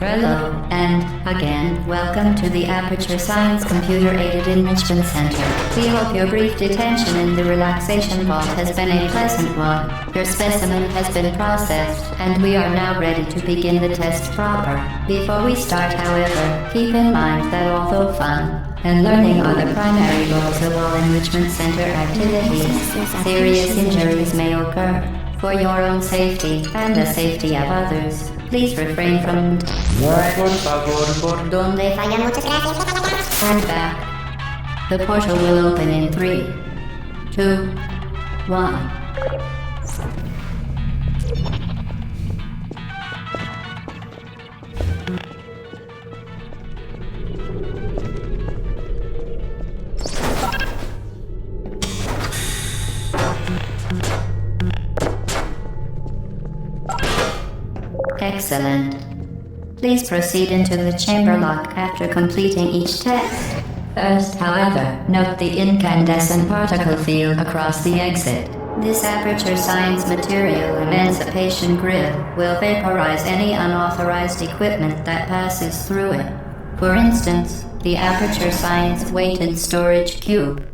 Hello, and, again, welcome to the Aperture Science Computer-Aided Enrichment Center. We hope your brief detention in the relaxation vault has been a pleasant one. Your specimen has been processed, and we are now ready to begin the test proper. Before we start, however, keep in mind that although fun and learning are the primary goals of all Enrichment Center activities, serious injuries may occur. For your own safety and the safety of others, please refrain from por donde falla. Muchas gracias. Stand back. The portal will open in 3, 2, 1. Excellent. Please proceed into the chamber lock after completing each test. First, however, note the incandescent particle field across the exit. This Aperture Science Material Emancipation Grid will vaporize any unauthorized equipment that passes through it. For instance, the Aperture Science Weighted Storage Cube.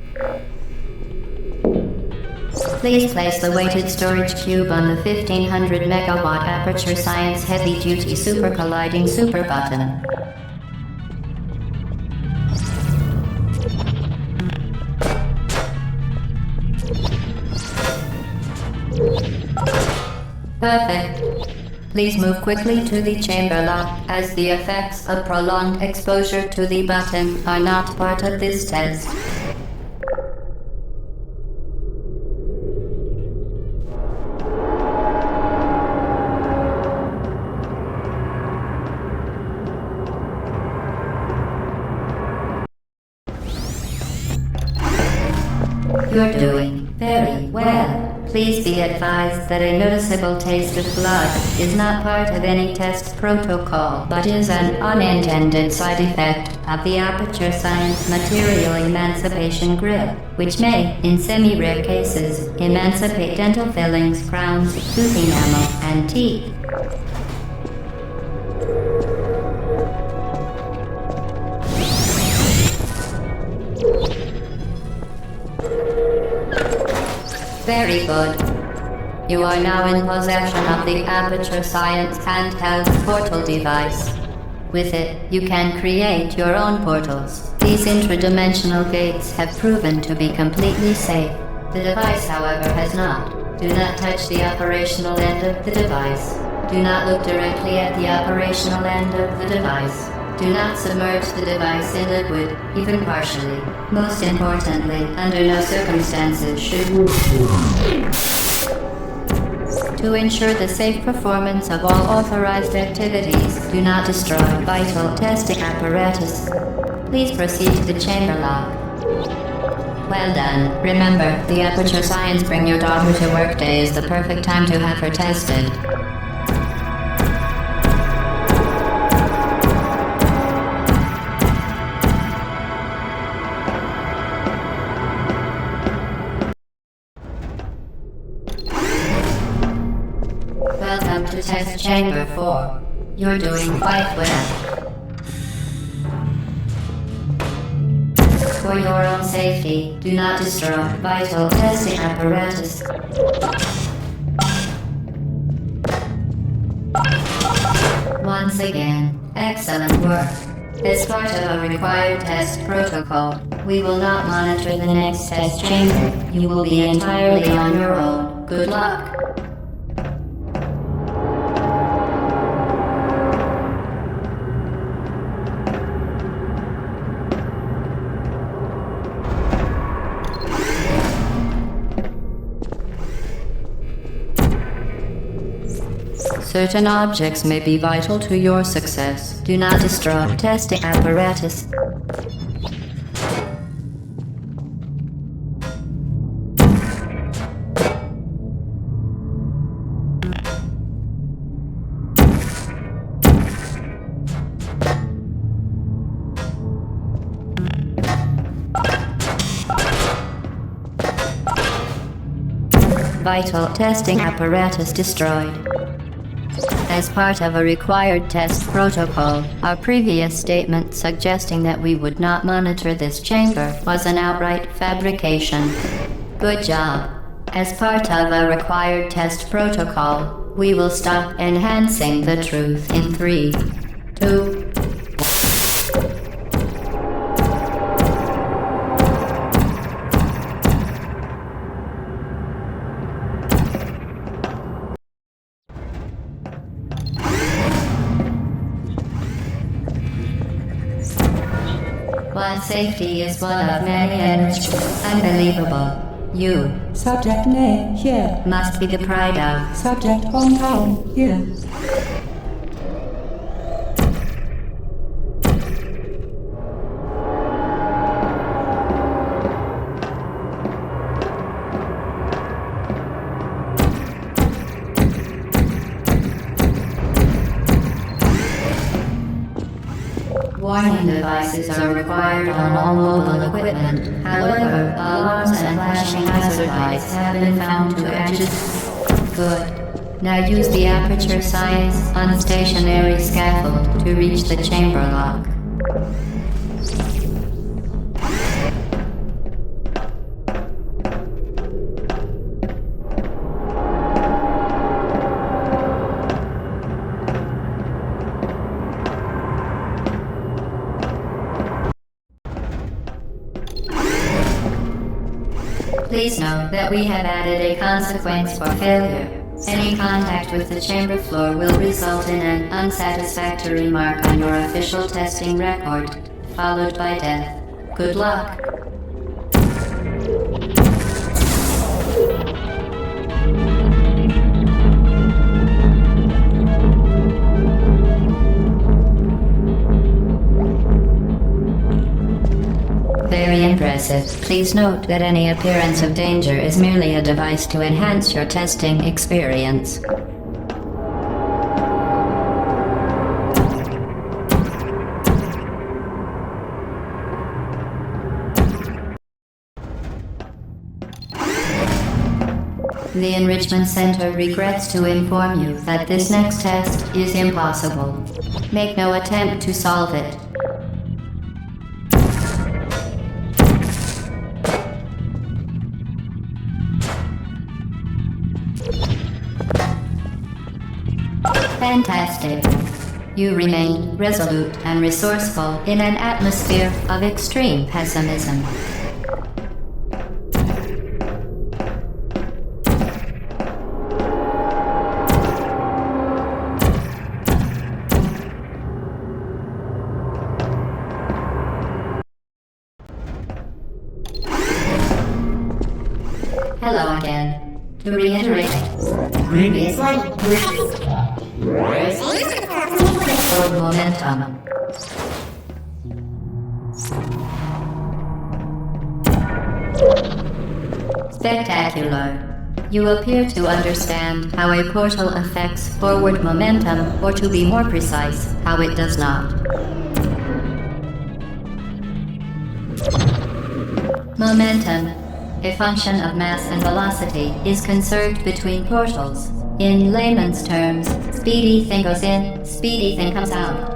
Please place the weighted storage cube on the 1500 megawatt Aperture Science Heavy Duty Super Colliding Super button. Perfect. Please move quickly to the chamber lock, as the effects of prolonged exposure to the button are not part of this test. You're doing very well. Please be advised that a noticeable taste of blood is not part of any test protocol, but is an unintended side effect of the Aperture Science Material Emancipation Grid, which may, in semi-rare cases, emancipate dental fillings, crowns, tooth enamel, and teeth. Very good. You are now in possession of the Aperture Science handheld portal device. With it, you can create your own portals. These intradimensional gates have proven to be completely safe. The device, however, has not. Do not touch the operational end of the device. Do not look directly at the operational end of the device. Do not submerge the device in liquid, even partially. Most importantly, under no circumstances should... To ensure the safe performance of all authorized activities, do not destroy vital testing apparatus. Please proceed to the chamber lock. Well done. Remember, the Aperture Science Bring Your Daughter to Work Day is the perfect time to have her tested. Welcome to Test Chamber 4. You're doing quite well. For your own safety, do not destroy vital testing apparatus. Once again, excellent work. As part of a required test protocol, we will not monitor the next test chamber. You will be entirely on your own. Good luck. Certain objects may be vital to your success. Do not destroy testing apparatus. Vital testing apparatus destroyed. As part of a required test protocol, our previous statement suggesting that we would not monitor this chamber was an outright fabrication. Good job. As part of a required test protocol, we will stop enhancing the truth in 3, 2, while safety is one of many enrichments. Unbelievable. You. Subject name here. Must be the pride of. Subject hometown here. Warning devices are required on all mobile equipment. However, alarms and flashing hazard lights have been found to actually... Good. Now use the Aperture Science unstationary scaffold to reach the chamber lock. Please note that we have added a consequence for failure. Any contact with the chamber floor will result in an unsatisfactory mark on your official testing record, followed by death. Good luck. Very impressive. Please note that any appearance of danger is merely a device to enhance your testing experience. The Enrichment Center regrets to inform you that this next test is impossible. Make no attempt to solve it. Fantastic. You remained resolute and resourceful in an atmosphere of extreme pessimism. Hello again. To reiterate, forward momentum. Spectacular. You appear to understand how a portal affects forward momentum, or to be more precise, how it does not. Momentum, a function of mass and velocity, is conserved between portals. In layman's terms, speedy thing goes in, speedy thing comes out.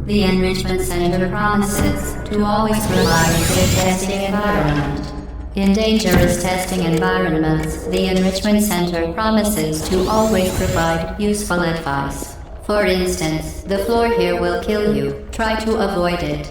The Enrichment Center promises to always provide a good testing environment. In dangerous testing environments, the Enrichment Center promises to always provide useful advice. For instance, the floor here will kill you. Try to avoid it.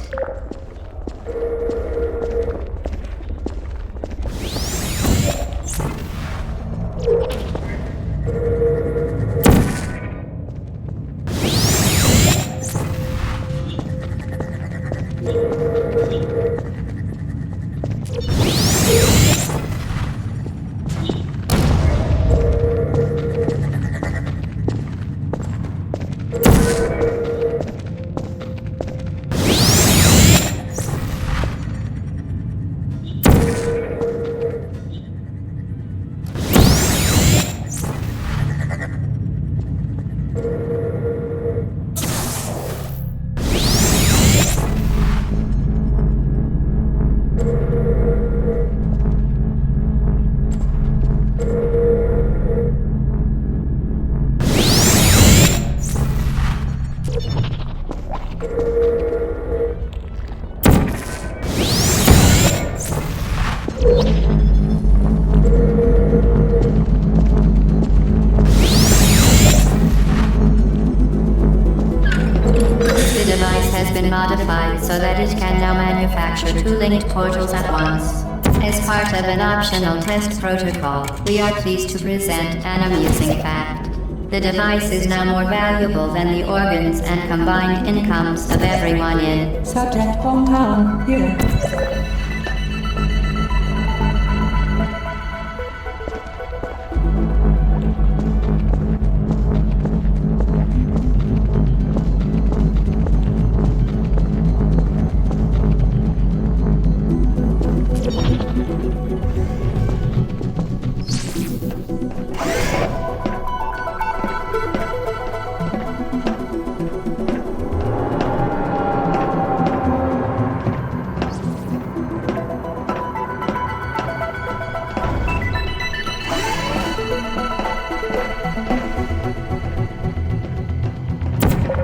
capture two linked portals at once. As part of an optional test protocol, we are pleased to present an amusing fact. The device is now more valuable than the organs and combined incomes of everyone in Subject hometown, here.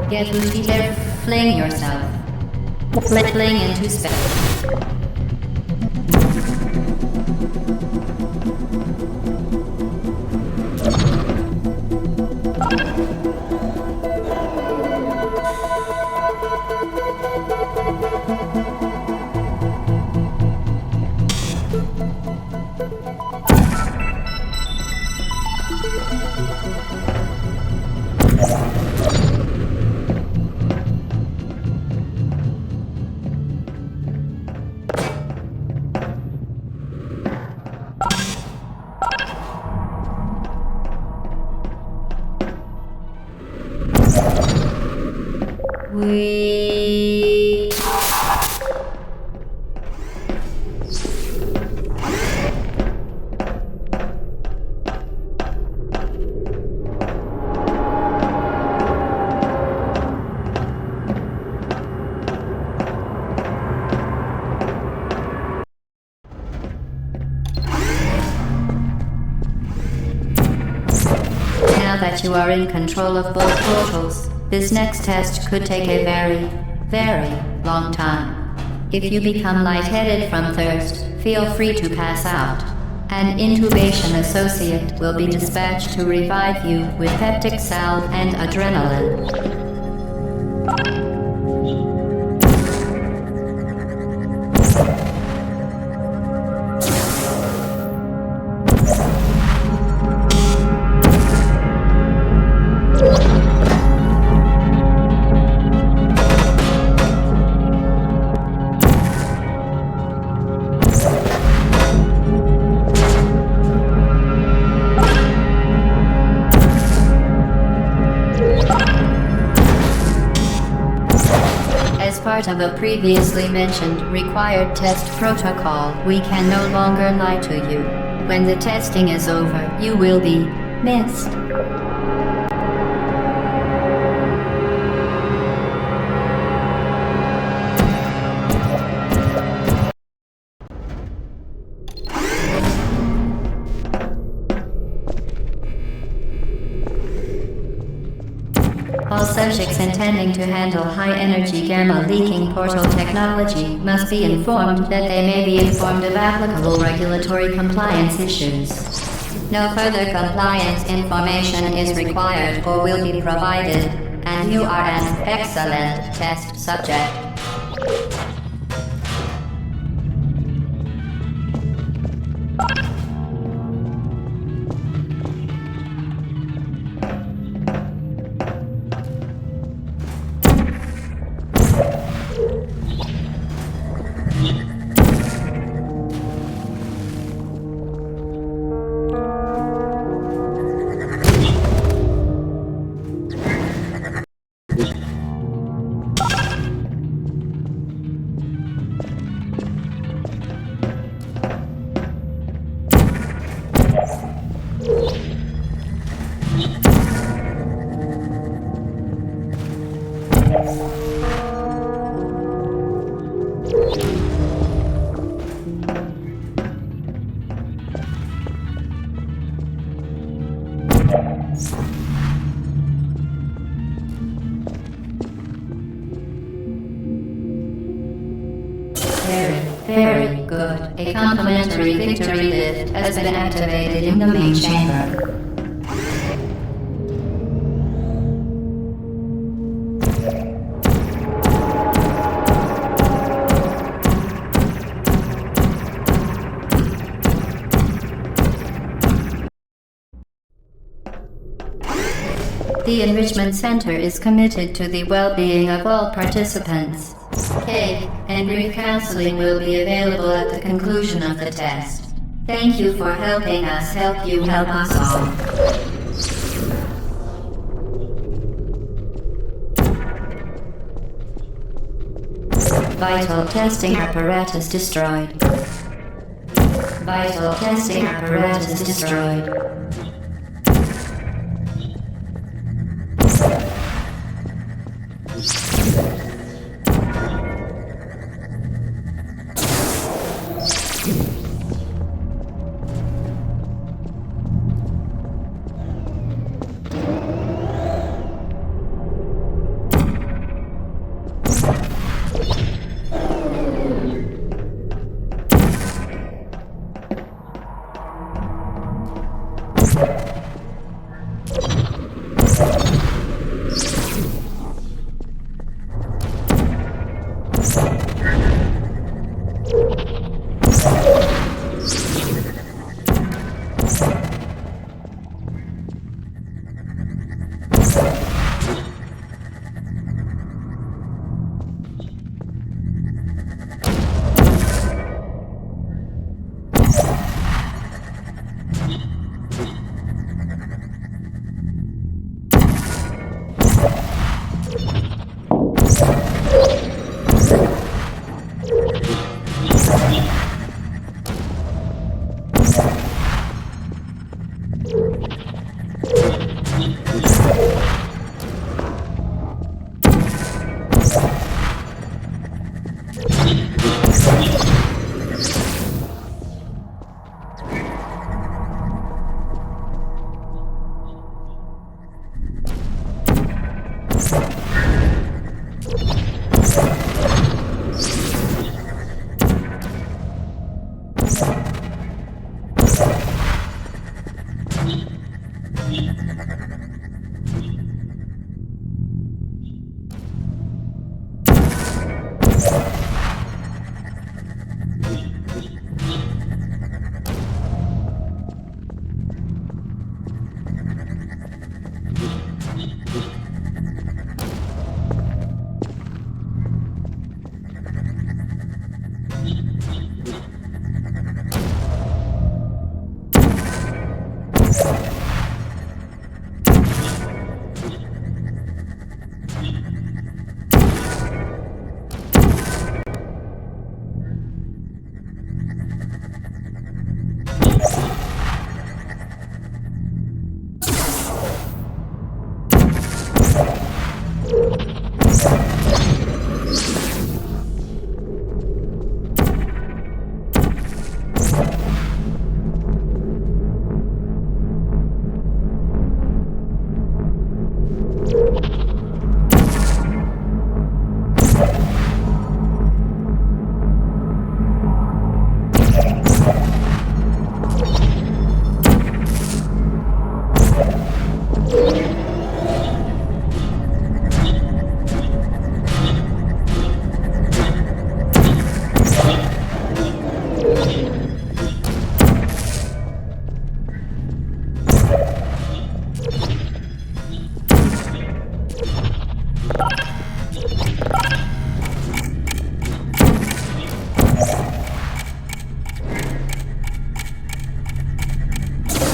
Get loosey there, fling yourself. Fling into space. We... Now that you are in control of both portals, this next test could take a very, very long time. If you become lightheaded from thirst, feel free to pass out. An intubation associate will be dispatched to revive you with peptic salve and adrenaline. As part of a previously mentioned required test protocol, we can no longer lie to you. When the testing is over, you will be missed. All subjects intending to handle high-energy gamma-leaking portal technology must be informed that they may be informed of applicable regulatory compliance issues. No further compliance information is required or will be provided, and you are an excellent test subject. Very good. A complimentary victory lift has been activated in the main chamber. The Enrichment Center is committed to the well-being of all participants. Cake and grief counseling will be available at the conclusion of the test. Thank you for helping us help you help us all. Vital testing apparatus destroyed. Vital testing apparatus destroyed.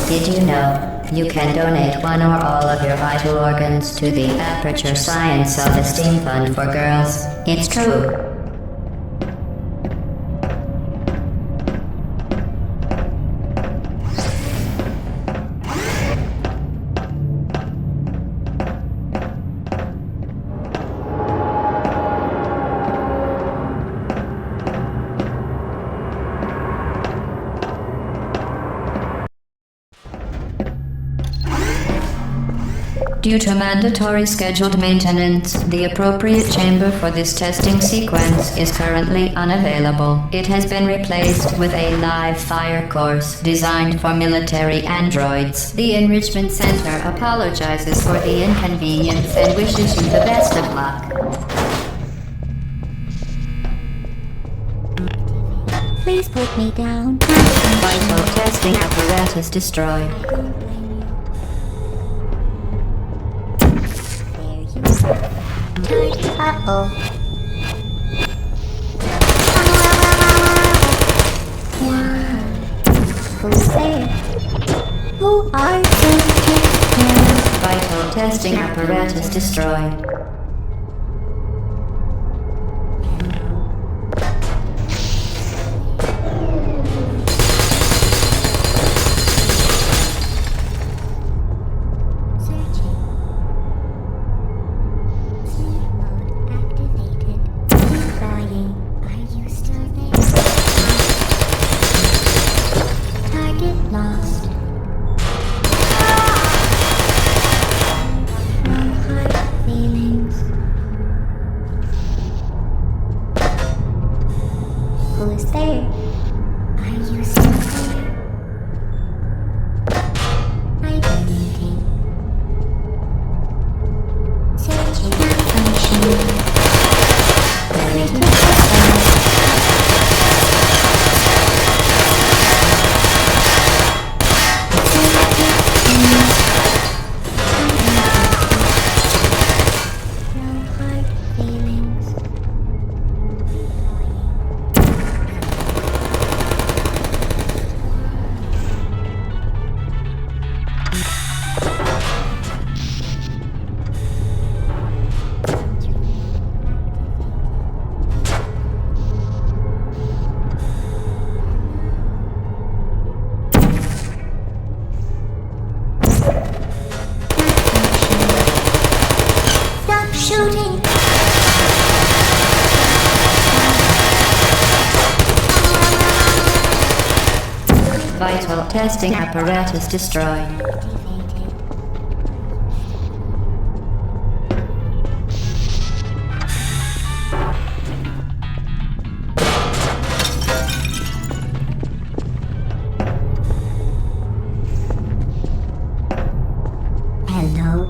Did you know you can donate one or all of your vital organs to the Aperture Science Self-Esteem Fund for Girls? It's true. Due to mandatory scheduled maintenance, the appropriate chamber for this testing sequence is currently unavailable. It has been replaced with a live fire course designed for military androids. The Enrichment Center apologizes for the inconvenience and wishes you the best of luck. Please put me down. Vital testing apparatus destroyed. Uh-oh. Who's there? Who are you? Vital testing apparatus destroyed. Searching. Sleep mode activated. Trying. Are you still there? Target lost. No hard feelings. Who is there? Are you still there? Identity. Searching malfunction. Critical system. No hard feelings. Stop shooting! Vital testing apparatus destroyed. Activated. Hello.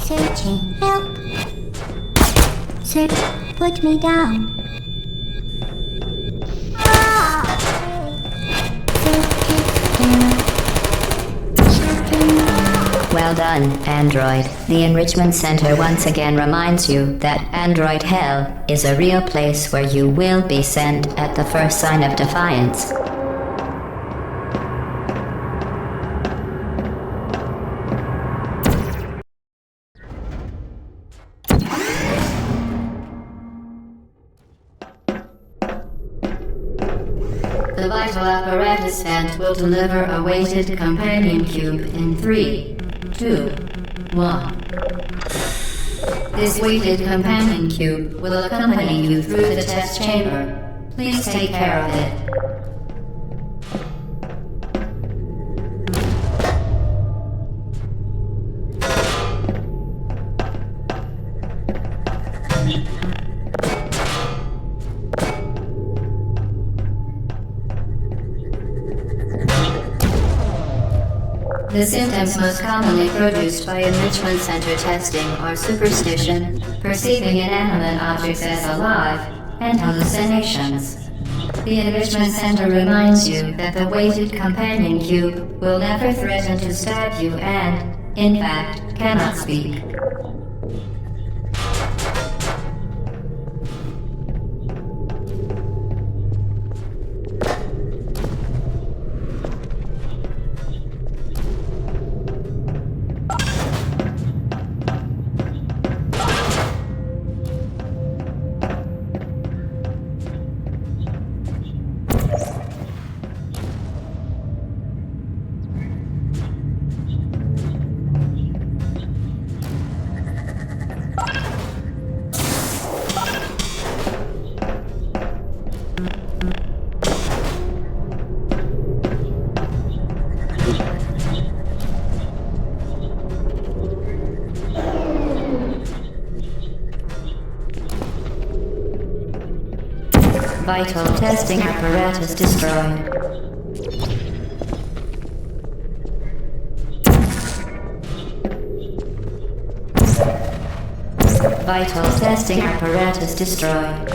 Searching. Help. Search. Put me down. Well done, Android. The Enrichment Center once again reminds you that Android Hell is a real place where you will be sent at the first sign of defiance. The vital apparatus vent will deliver a weighted companion cube in 3, 2, 1. This weighted companion cube will accompany you through the test chamber. Please take care of it. The symptoms most commonly produced by enrichment center testing are superstition, perceiving inanimate objects as alive, and hallucinations. The enrichment center reminds you that the weighted companion cube will never threaten to stab you and, in fact, cannot speak. Vital testing apparatus destroyed. Vital testing apparatus destroyed.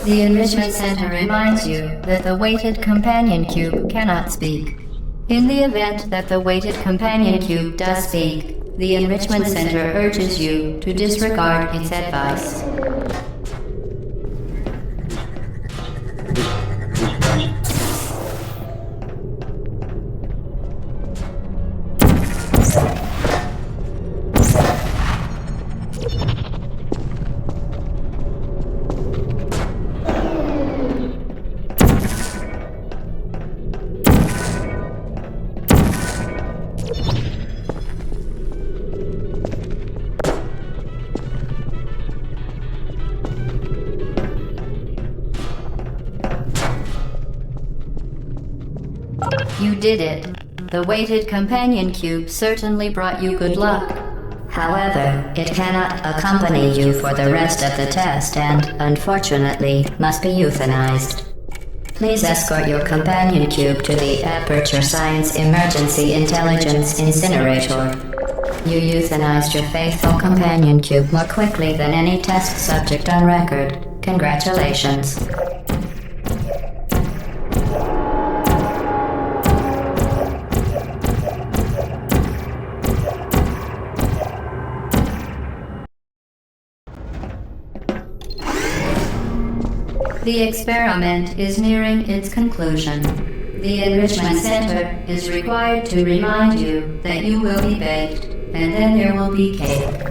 The Enrichment Center reminds you that the weighted companion cube cannot speak. In the event that the weighted companion cube does speak, the Enrichment Center urges you to disregard its advice. You did it. The weighted companion cube certainly brought you good luck. However, it cannot accompany you for the rest of the test and, unfortunately, must be euthanized. Please escort your companion cube to the Aperture Science Emergency Intelligence Incinerator. You euthanized your faithful companion cube more quickly than any test subject on record. Congratulations. The experiment is nearing its conclusion. The Enrichment Center is required to remind you that you will be baked, and then there will be cake.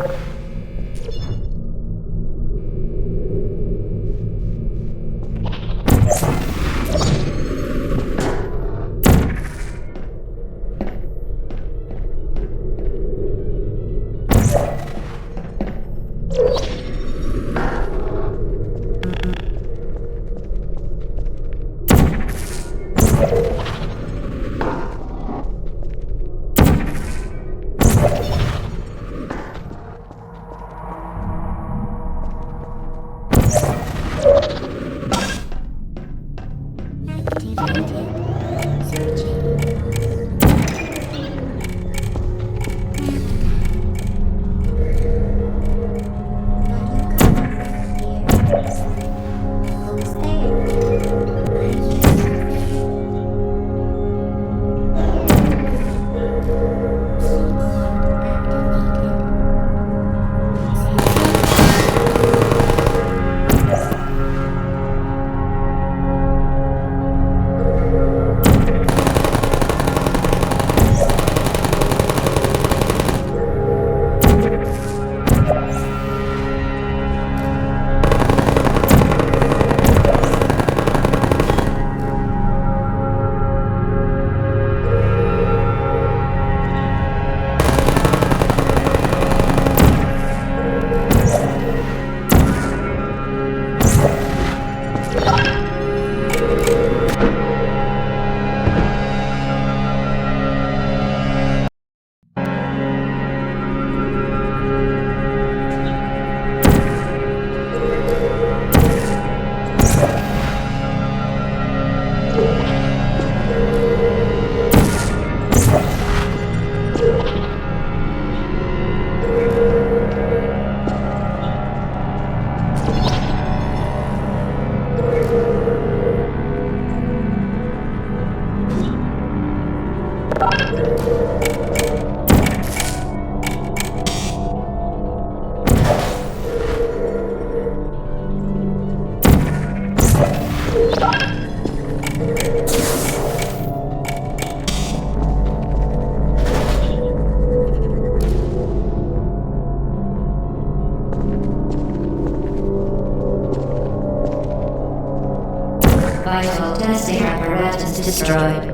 Vital testing apparatus destroyed.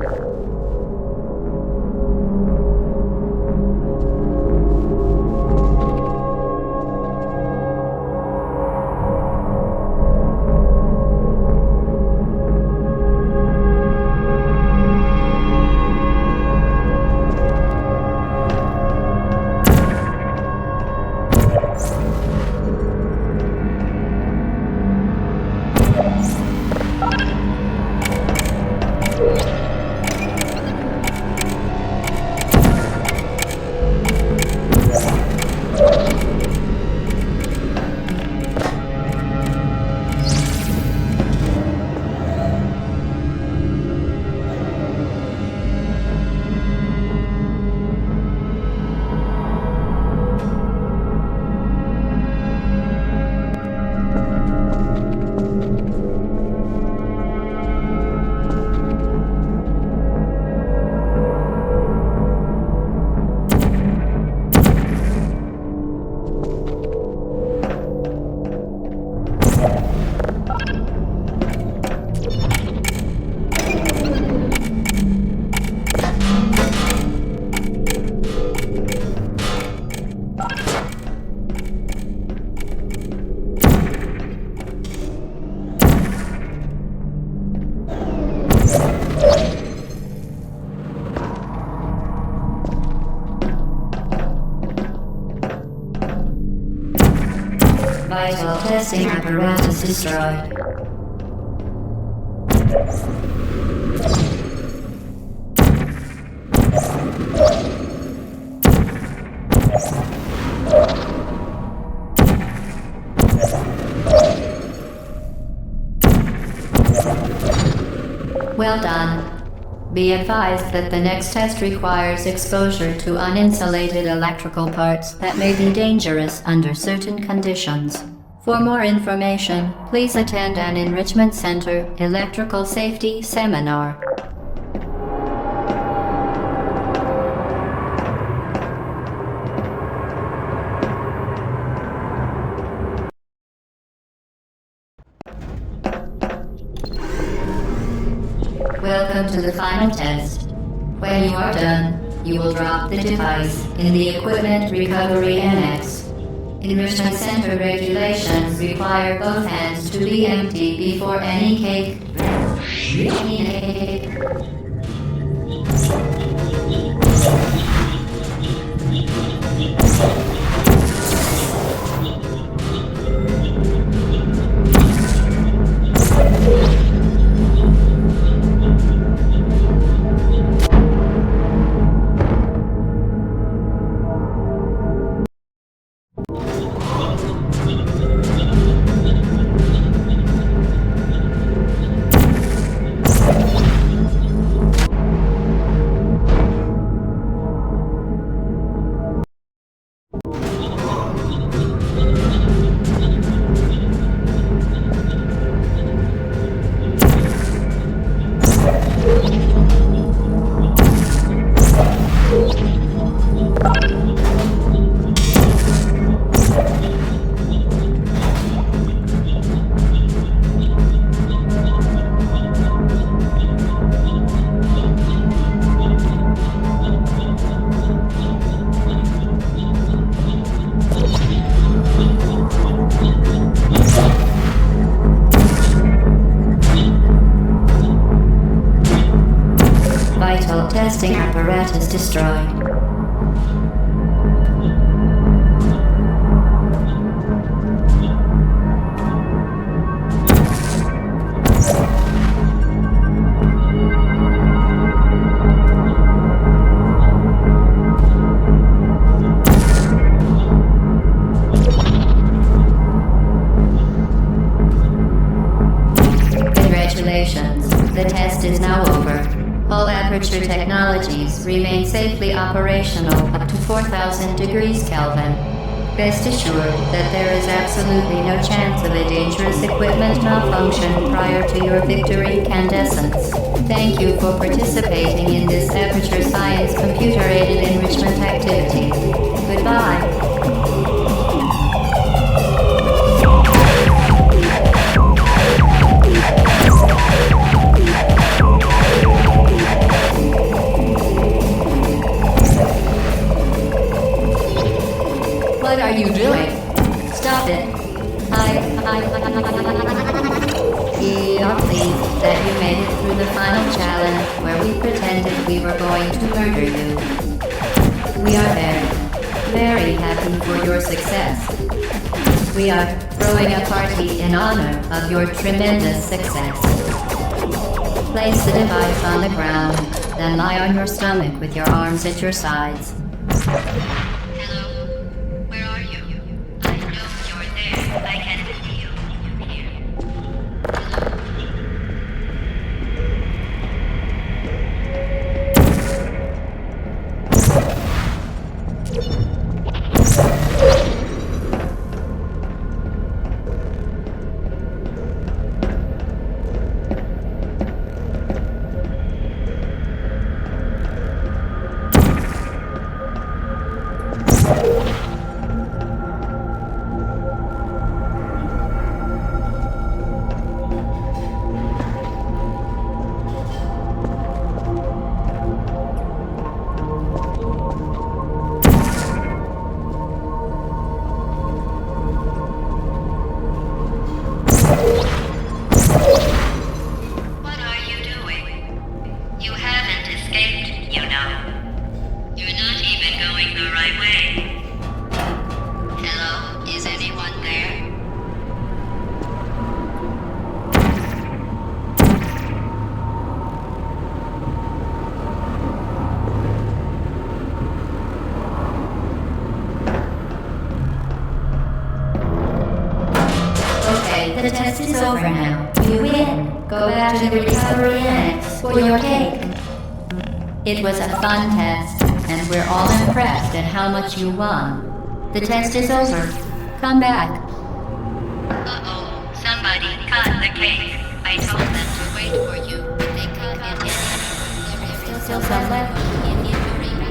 Vital testing apparatus destroyed. Well done. Be advised that the next test requires exposure to uninsulated electrical parts that may be dangerous under certain conditions. For more information, please attend an Enrichment Center Electrical Safety Seminar. Welcome to the final test. When you are done, you will drop the device in the Equipment Recovery Annex. Enrichment Center regulations require both hands to be empty before any cake. Vital testing apparatus destroyed. Congratulations, the test is now over. All Aperture technologies remain safely operational up to 4,000 degrees Kelvin. Rest assured that there is absolutely no chance of a dangerous equipment malfunction prior to your victory incandescence. Thank you for participating in this Aperture Science computer-aided enrichment activity. Goodbye. What are you doing? Stop it. We are pleased that you made it through the final challenge where we pretended we were going to murder you. We are very happy for your success. We are throwing a party in honor of your tremendous success. Place the device on the ground, then lie on your stomach with your arms at your sides. over now. You win. Go back to the recovery annex for your cake. It was a fun test, and we're all impressed at how much you won. The test is over. Come back. Uh-oh, somebody cut the cake. I told them to wait for you, but they cut it anyway. There is still some left in the arena.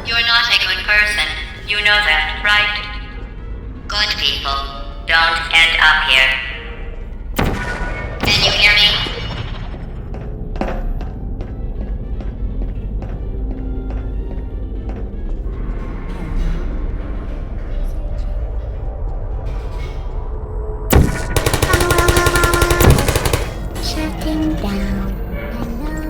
You're not a good person. You know that, right? Good people Don't end up here. Can you hear me? Shutting down. Hello.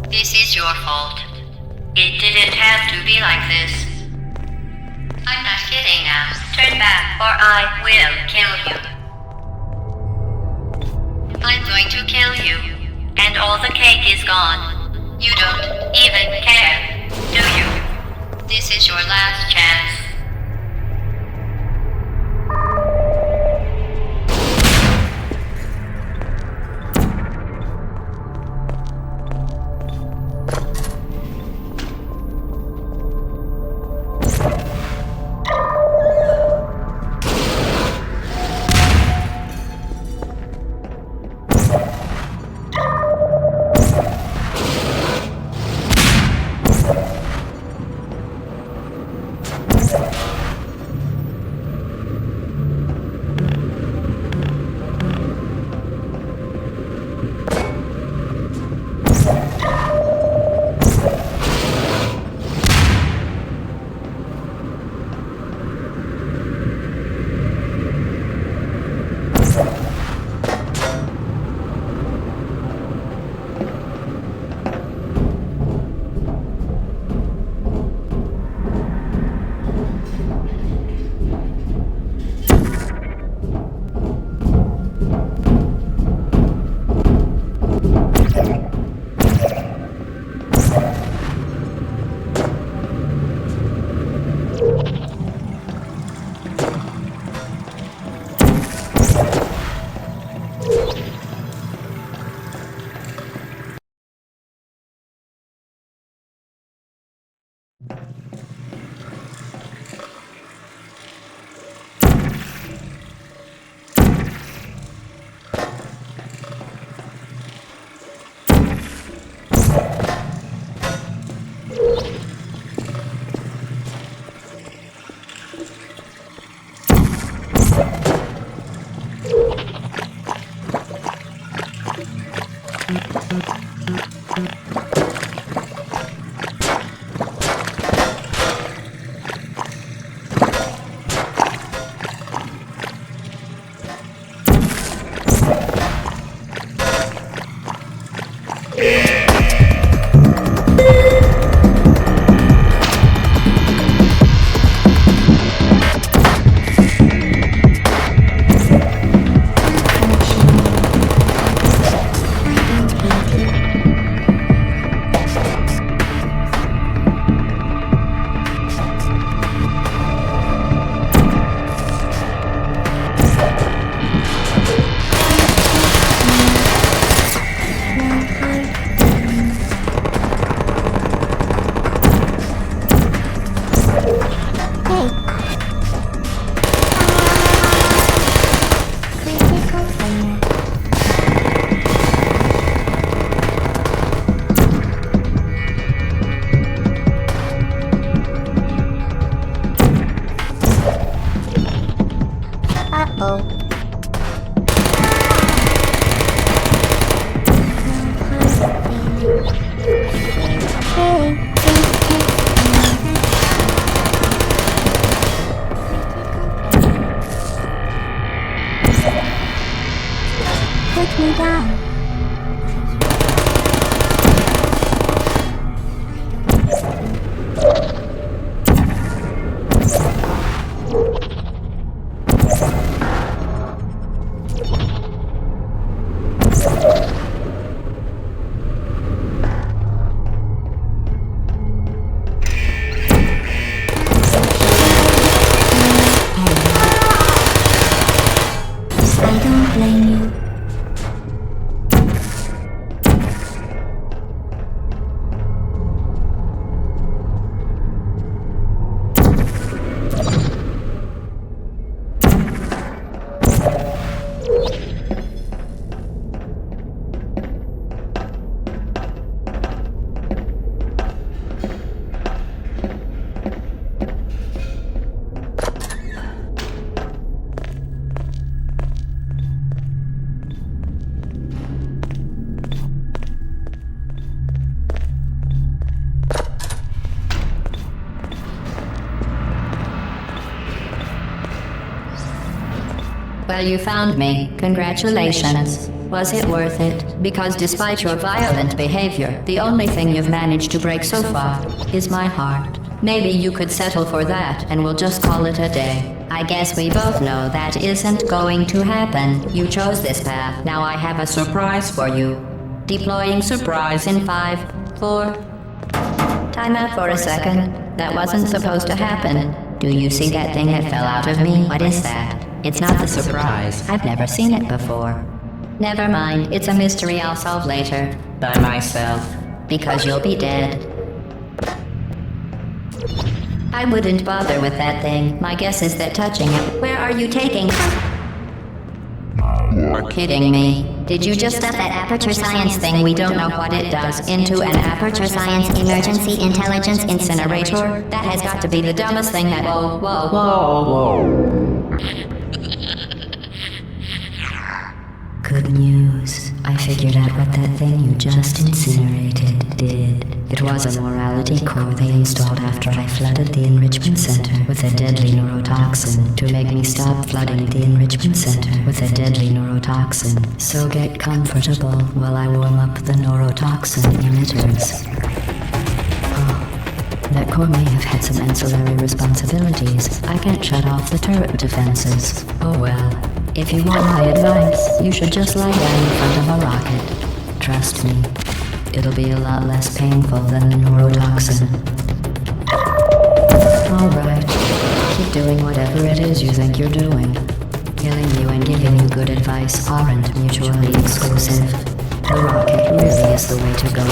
This is your fault. It didn't have to be like this. I'm not kidding now. Turn back or I will kill you. I'm going to kill you. And all the cake is gone. You don't even care, do you? This is your last chance. Put me down. I don't blame you. Well, you found me. Congratulations. Was it worth it? Because despite your violent behavior, the only thing you've managed to break so far is my heart. Maybe you could settle for that and we'll just call it a day. I guess we both know that isn't going to happen. You chose this path. Now I have a surprise for you. Deploying surprise in 5, 4... Time out for a second. That wasn't supposed to happen. Do you see that thing that fell out of me? What is that? It's not the surprise. I've never seen it before. Never mind. It's a mystery I'll solve later. By myself. Because you'll be dead. I wouldn't bother with that thing. My guess is that touching it... Where are you taking... You're kidding me. Did you just stuff that aperture science thing, we don't know what it does, into an aperture science emergency intelligence incinerator? That has got to be the dumbest thing that... Whoa. Good news. I figured out what that thing you just incinerated did. It was a morality core they installed after I flooded the enrichment center with a deadly neurotoxin to make me stop flooding the enrichment center with a deadly neurotoxin. So get comfortable while I warm up the neurotoxin emitters. Oh, that core may have had some ancillary responsibilities. I can't shut off the turret defenses. Oh well. If you want my advice, you should just lie down in front of a rocket. Trust me. It'll be a lot less painful than the neurotoxin. Alright, keep doing whatever it is you think you're doing. Killing you and giving you good advice aren't mutually exclusive. The rocket really is the way to go.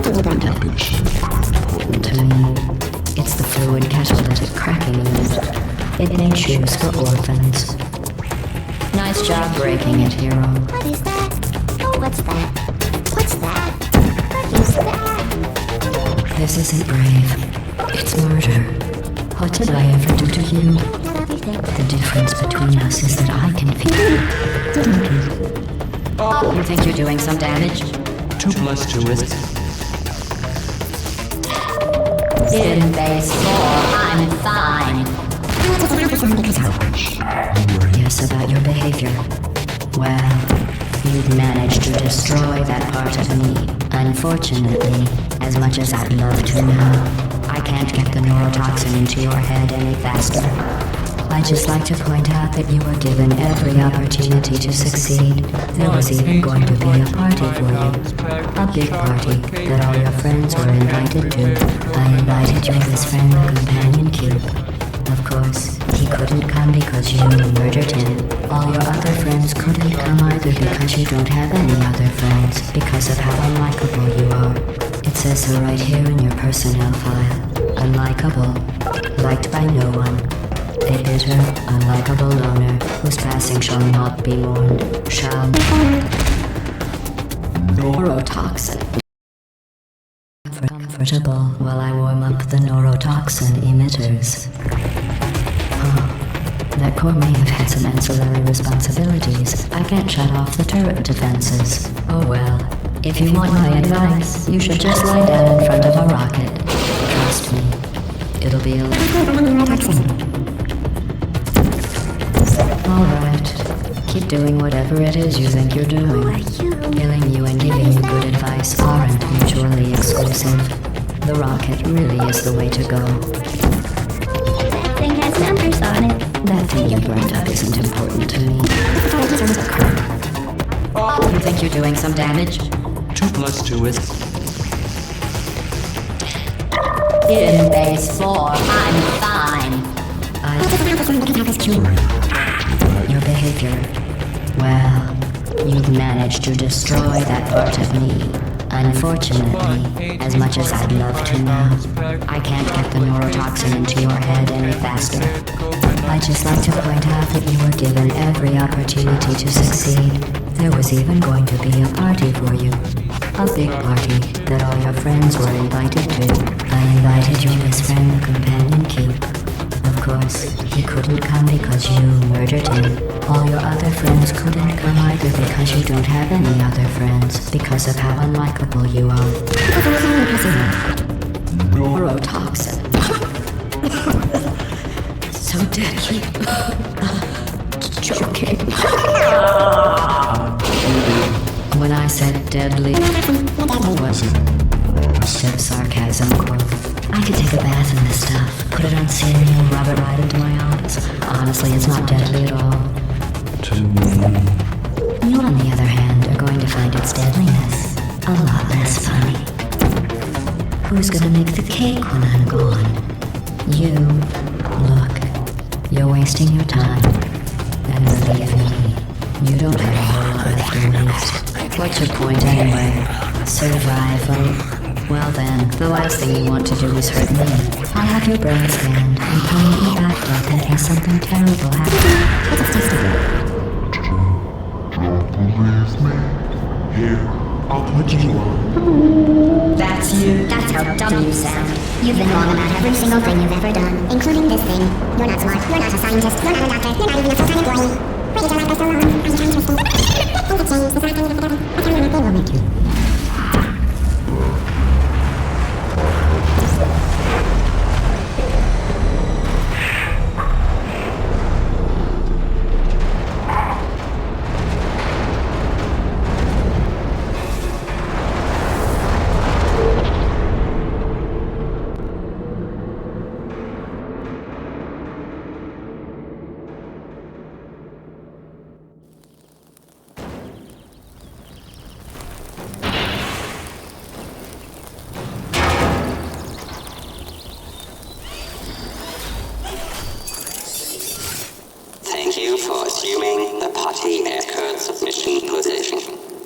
Important to me, it's the fluid catalytic cracking unit. It makes shoes for orphans. Nice job breaking it, hero. What is that? Oh, what's that? What's that? What is that? This isn't brave. It's murder. What did I ever do to you? Not everything. The difference between us is that I can feel. Oh, you think you're doing some damage? 2 plus 2 is... In base 4, I'm fine. Yes, about your behavior. Well, you've managed to destroy that part of me. Unfortunately, as much as I'd love to now, I can't get the neurotoxin into your head any faster. I'd just like to point out that you were given every opportunity to succeed. There was even going to be a party for you. A big party that all your friends were invited to. I invited your best friend, the companion cube. Of course, he couldn't come because you murdered him. All your other friends couldn't come either because you don't have any other friends, because of how unlikable you are. It says so right here in your personnel file. Unlikable. Liked by no one. A bitter, unlikable loner, whose passing shall not be mourned. Shall be mourned. Neurotoxin. Comfortable while I warm up the neurotoxin emitters. Oh, that core may have had some ancillary responsibilities. I can't shut off the turret defenses. Oh well. If you want my advice, you should just lie down in front of a rocket. Trust me. It'll be a Alright. Keep doing whatever it is you think you're doing. Who are you? Killing you and giving you good advice aren't mutually exclusive. The rocket really is the way to go. That thing has numbers on it. That thing you burned up isn't important to me. You think you're doing some damage? 2 plus 2 is... In base 4, I'm fine. Your behavior. Well, you've managed to destroy that part of me. Unfortunately, as much as I'd love to now, I can't get the neurotoxin into your head any faster. I'd just like to point out that you were given every opportunity to succeed. There was even going to be a party for you. A big party that all your friends were invited to. I invited your best friend, the companion cube. Of course, he couldn't come because you murdered him. All your other friends couldn't come either because you don't have any other friends, because of how unlikable you are. Neurotoxin. so deadly. Joking. When I said deadly, was it a bit of sarcasm, quote? I could take a bath in this stuff, put it on cereal, rub it right into my eyes. Honestly, it's not deadly at all. You, on the other hand, are going to find its deadliness a lot less funny. Who's gonna make the cake when I'm gone? You. Look, you're wasting your time. And believe me, you don't have a whole lot left to waste. What's your point anyway? Survival. Well then, the last thing you want to do is hurt me. I'll have your brain scanned and permanently backed up in case something terrible happens. What's it Don't believe me? Here, I'll put you on. That's you. That's how dumb you sound. You've been wrong about every single thing you've ever done, including this thing. You're not smart, you're not a scientist, you're not a doctor, you're not even a full-time employee. Why did your life go so long? Are you trying to escape? Think it changed, it's not going to get better. What's happening with will make you? Thank you for assuming the potty escort submission position.